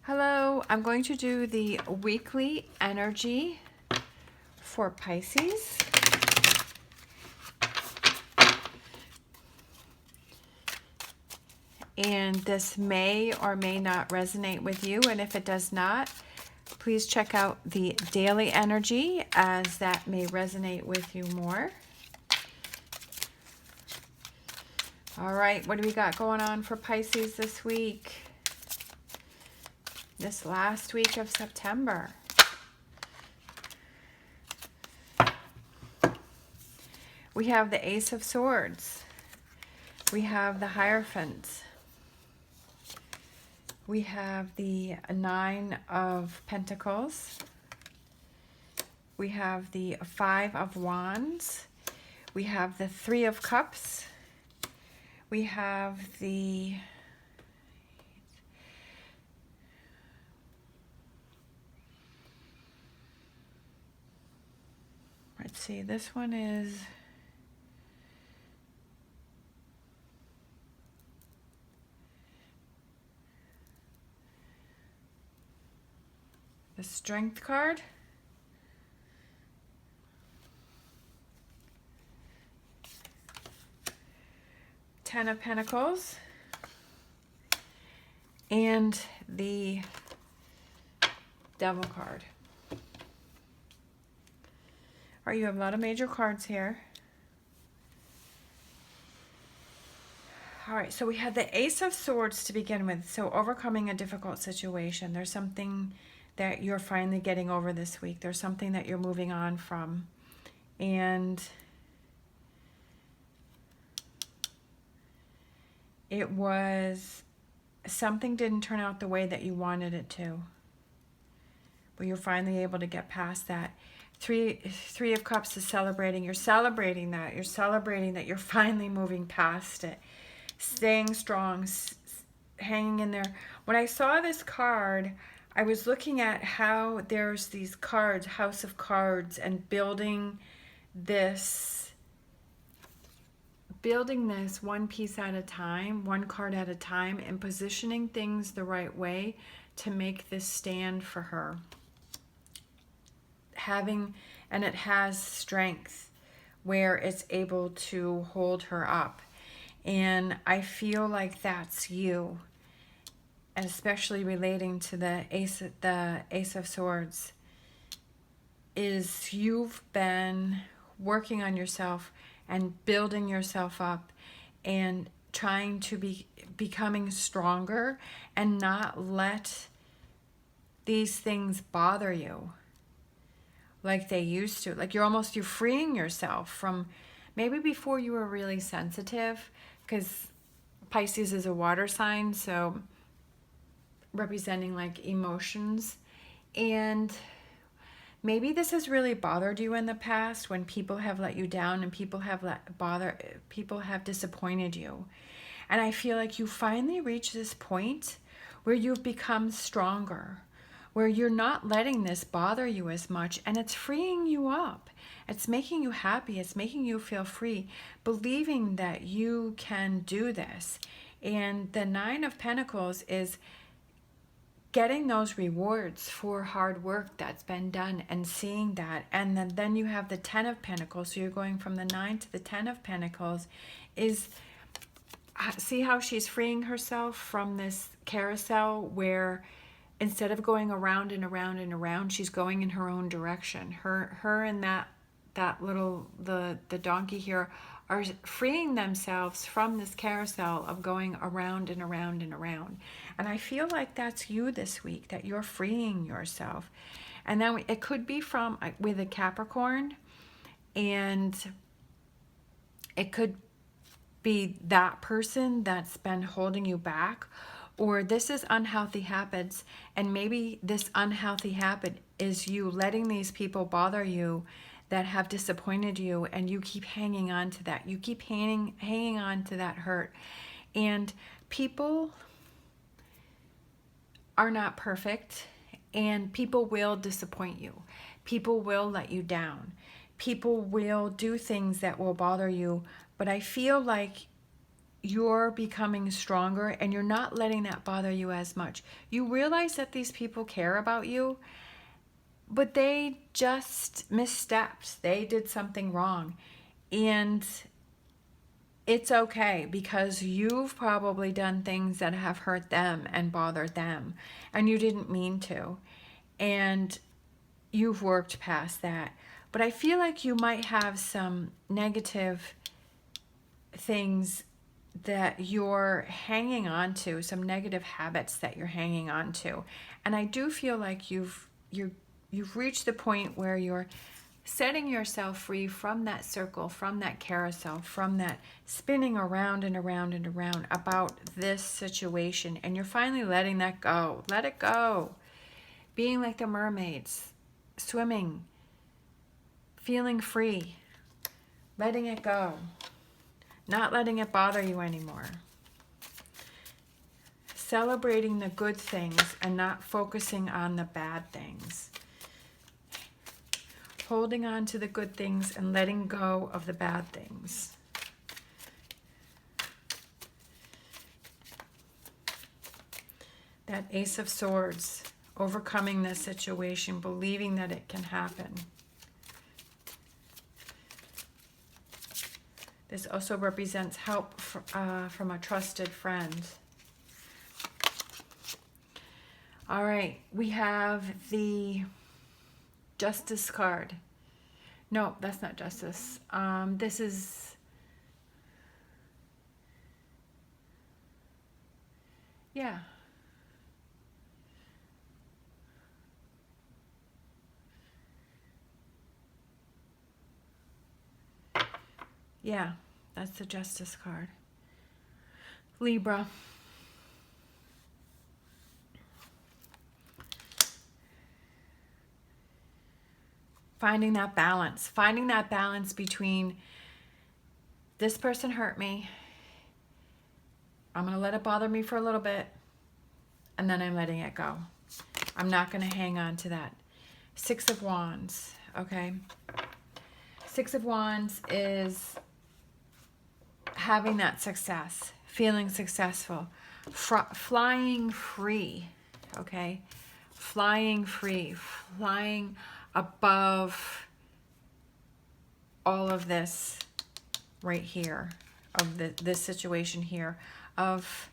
Hello, I'm going to do the weekly energy for Pisces. And this may or may not resonate with you. And if it does not, please check out the daily energy as that may resonate with you more. All right, what do we got going on for Pisces this week? This last week of September. We have the Ace of Swords. We have the Hierophant. We have the Nine of Pentacles. We have the Five of Wands. We have the Three of Cups. We have the let's see, this one is the Strength card. Ten of Pentacles. And the Devil card. All right, you have a lot of major cards here. All right, so we had the Ace of Swords to begin with. So overcoming a difficult situation. There's something that you're finally getting over this week. There's something that you're moving on from. And it was something didn't turn out the way that you wanted it to. But you're finally able to get past that. Three of Cups is celebrating. You're celebrating that. You're celebrating that you're finally moving past it. Staying strong, hanging in there. When I saw this card, I was looking at how there's these cards, House of Cards, and building this one piece at a time, one card at a time, and positioning things the right way to make this stand for her. And it has strength where it's able to hold her up. And I feel like that's you, and especially relating to the Ace of Swords, is you've been working on yourself and building yourself up and trying to be becoming stronger and not let these things bother you like they used to. Like you're freeing yourself from, maybe before you were really sensitive, because Pisces is a water sign, so representing like emotions. And maybe this has really bothered you in the past when people have let you down and people have disappointed you. And I feel like you finally reached this point where you've become stronger, where you're not letting this bother you as much, and it's freeing you up. It's making you happy. It's making you feel free, believing that you can do this. And the Nine of Pentacles is getting those rewards for hard work that's been done and seeing that. And then you have the Ten of Pentacles. So you're going from the 9 to the 10 of Pentacles. See how she's freeing herself from this carousel where instead of going around and around and around, she's going in her own direction. Her and that little, the donkey here are freeing themselves from this carousel of going around and around and around. And I feel like that's you this week, that you're freeing yourself. And then it could be with a Capricorn, and it could be that person that's been holding you back, or this is unhealthy habits, and maybe this unhealthy habit is you letting these people bother you that have disappointed you, and you keep hanging on to that. You keep hanging on to that hurt. And people are not perfect, and people will disappoint you. People will let you down. People will do things that will bother you, but I feel like you're becoming stronger and you're not letting that bother you as much. You realize that these people care about you, but they just misstepped. They did something wrong. And it's okay, because you've probably done things that have hurt them and bothered them, and you didn't mean to. And you've worked past that. But I feel like you might have some negative things that you're hanging on to, some negative habits that you're hanging on to. And I do feel like you've reached the point where you're setting yourself free from that circle, from that carousel, from that spinning around and around and around about this situation. And you're finally letting that go. Let it go. Being like the mermaids, swimming, feeling free, letting it go. Not letting it bother you anymore. Celebrating the good things and not focusing on the bad things. Holding on to the good things and letting go of the bad things. That Ace of Swords, overcoming this situation, believing that it can happen. This also represents help from a trusted friend. All right, we have the Justice card. No, that's not Justice. This is... Yeah. Yeah, that's the Justice card. Libra. Finding that balance between this person hurt me, I'm going to let it bother me for a little bit, and then I'm letting it go. I'm not going to hang on to that. Six of Wands, okay? Six of Wands is having that success, feeling successful, flying free, okay? Flying free, flying above all of this right here, of this situation here, of,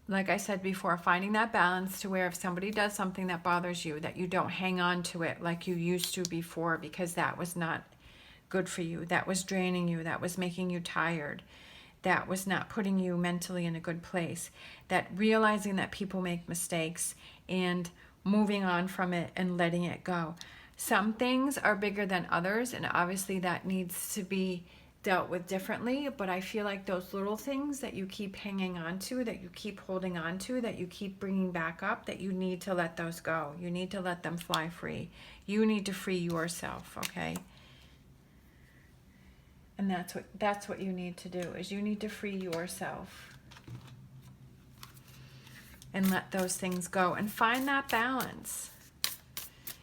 like I said before, finding that balance to where if somebody does something that bothers you, that you don't hang on to it like you used to before, because that was not good for you. That was draining you. That was making you tired. That was not putting you mentally in a good place. That realizing that people make mistakes and moving on from it and letting it go. Some things are bigger than others, and obviously that needs to be dealt with differently, but I feel like those little things that you keep hanging on to, that you keep holding on to, that you keep bringing back up, that you need to let those go. You need to let them fly free. You need to free yourself, okay? And that's what you need to do, is you need to free yourself and let those things go and find that balance.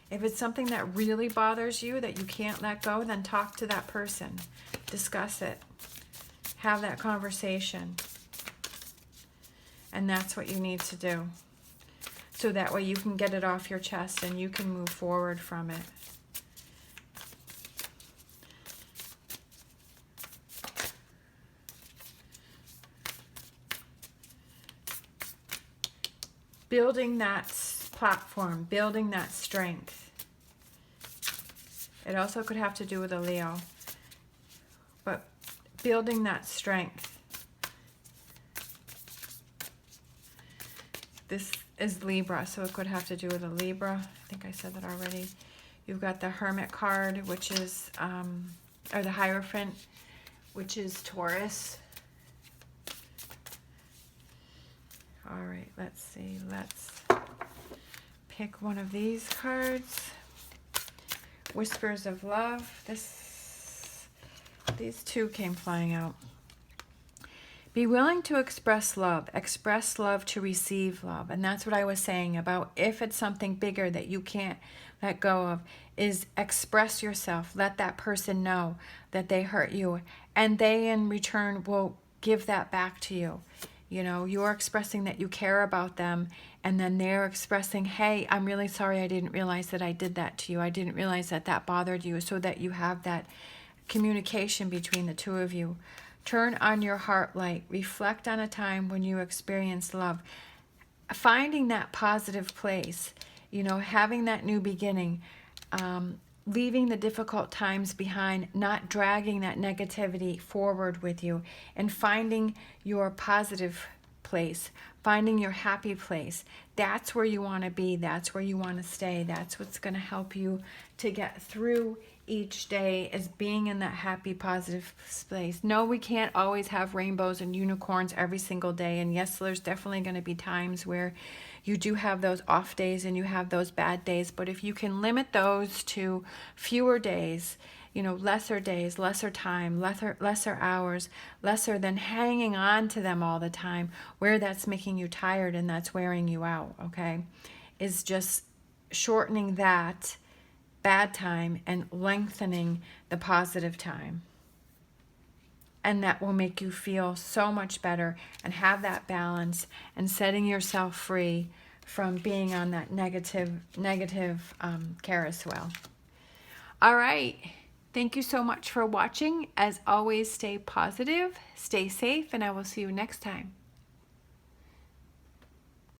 If it's something that really bothers you that you can't let go, then talk to that person. Discuss it. Have that conversation. And that's what you need to do. So that way you can get it off your chest and you can move forward from it. Building that platform, building that strength. It also could have to do with a Leo. But building that strength. This is Libra, so it could have to do with a Libra. I think I said that already. You've got the Hermit card, which is, or the Hierophant, which is Taurus. All right, let's see. Let's pick one of these cards. Whispers of Love. These two came flying out. Be willing to express love. Express love to receive love. And that's what I was saying about if it's something bigger that you can't let go of, is express yourself. Let that person know that they hurt you. And they in return will give that back to you. You know, you're expressing that you care about them, and then they're expressing, hey, I'm really sorry, I didn't realize that I did that to you. I didn't realize that that bothered you, so that you have that communication between the two of you. Turn on your heart light. Reflect on a time when you experienced love. Finding that positive place, you know, having that new beginning, leaving the difficult times behind, not dragging that negativity forward with you, and finding your positive place, finding your happy place. That's where you want to be. That's where you want to stay. That's what's going to help you to get through each day, is being in that happy, positive place. No, we can't always have rainbows and unicorns every single day. And yes, there's definitely going to be times where you do have those off days and you have those bad days. But if you can limit those to fewer days, you know, lesser days, lesser time, lesser hours, lesser than hanging on to them all the time, where that's making you tired and that's wearing you out, okay, is just shortening that bad time and lengthening the positive time. And that will make you feel so much better and have that balance and setting yourself free from being on that negative carousel. All right. Thank you so much for watching. As always, stay positive, stay safe, and I will see you next time.